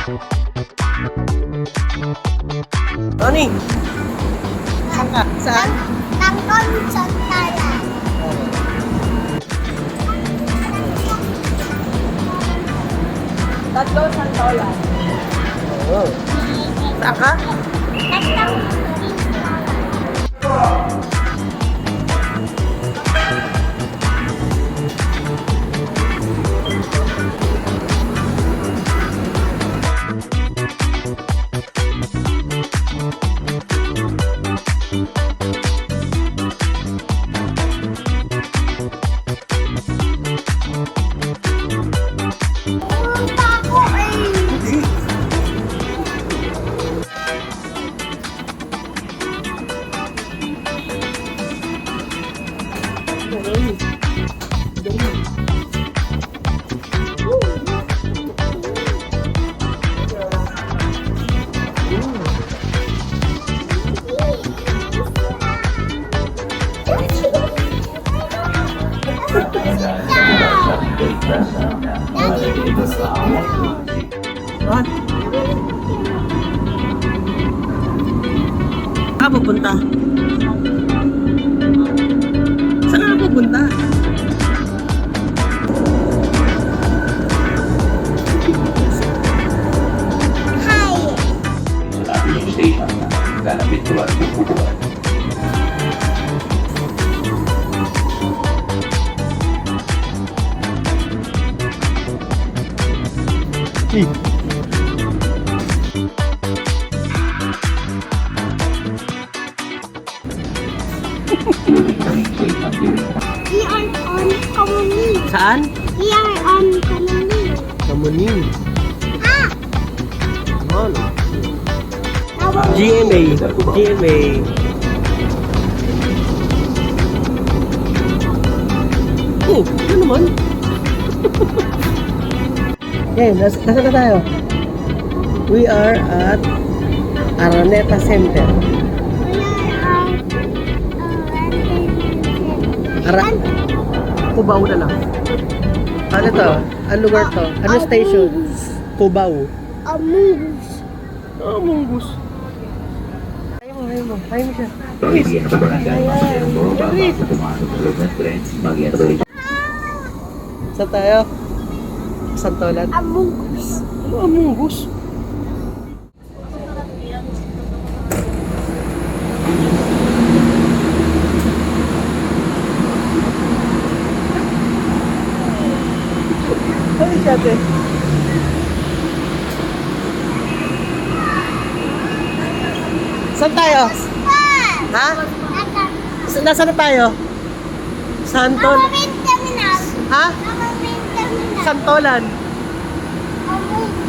Tony! Saan ka? Saan? Tangkol sa talan. Tatlo santolan. Oo. Saan ka? Tatlong pumunta ako eh. What? Saan ka pupunta? Saan ka pupunta? Hi. Yung station na lalapit ko at pupukuan. We are on Kamuning. Saan? We are on Kamuning. Kamuning. Ah! On. Tawag. GMA. GMA. Oh, ano naman? Nasaan na tayo? We are at Araneta Center. Ara Cubao na lang. Ano to? Ano lugar to? Ano station? Cubao. Amungus. Oh, Munggus. Ayaw mo siya. Pagiging kabarangay, masayang boroba, bago pumasok sa loob ng tren, mag-i-enroll Saan tayo? Santolan? Amungus. Ano, Munggus? Ay, dati. Saan tayo? Ha? Nasaan na tayo? Santol. Amamin terminal. Ha? Amamin terminal. Santolan. Amungus.